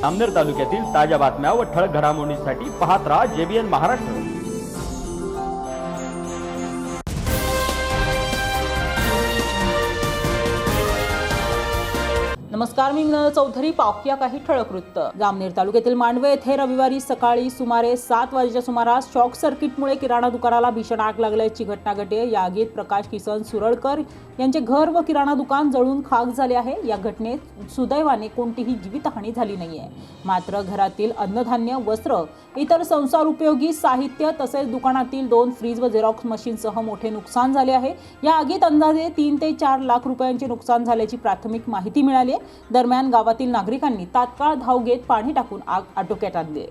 जामनेर तालुक्यातील ताज्या बातम्या व ठळक घडामोडींसाठी पाहत राहा JBN महाराष्ट्र। नमस्कार, मी मिनल चौधरी। पाहूया काही ठळक वृत्त। जामनेर तालुक्यातील मांडवे येथे रविवारी सकाळी सुमारे 7 वाजेच्या सुमारास शॉक सर्किटमुळे किराणा दुकानाला भीषण आग लागल्याची घटना घडली। या आगीत प्रकाश किसन सुरळकर यांचे घर व किराणा दुकान जळून खाक झाले आहे। या घटनेत सुदैवाने कोणतीही जीवितहानी झाली नाहीये। मात्र घरातील अन्नधान्य, वस्त्र, इतर संसार उपयोगी साहित्य तसेच दुकानातील 2 फ्रीज व झेरॉक्स मशीनसह मोठे नुकसान झाले आहे। या आगीत अंदाजे 3 ते 4 लाख रुपयांचे नुकसान झाल्याची प्राथमिक माहिती मिळाली आहे। दरम्यान गावातील नागरिकांनी तात्काळ धाव घेत पाणी टाकून आग आटोक्यात आणली।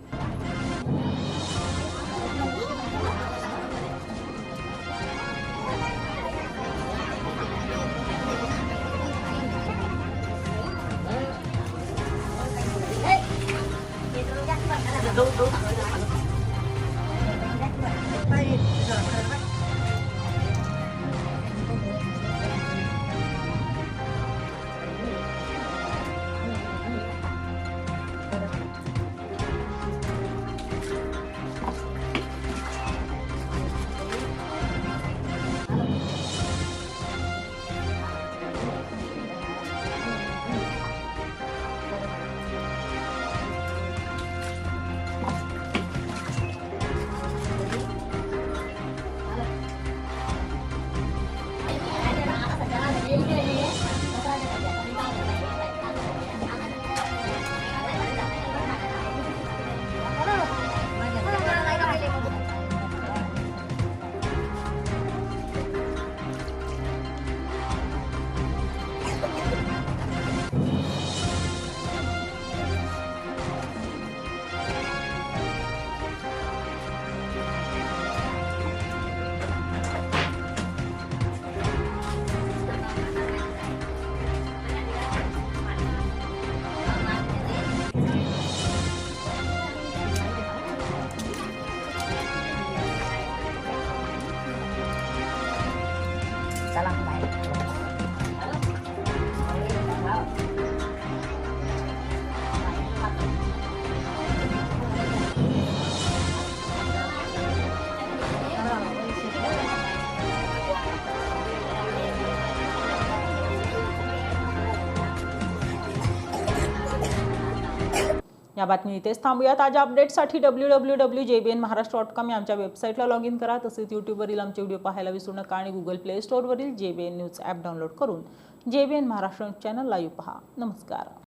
या बातमी इथेच थांबूया। ताज्या अपडेट्ससाठी www.jbnmaharashtra.com या आमच्या वेबसाईटला लॉग इन करा। तसेच यूट्यूबवरील आमचे व्हिडिओ पाहायला विसरू नका आणि गुगल प्ले स्टोअरवरील JBN न्यूज ॲप डाउनलोड करून JBN महाराष्ट्र चॅनल लाईव्ह पहा। नमस्कार।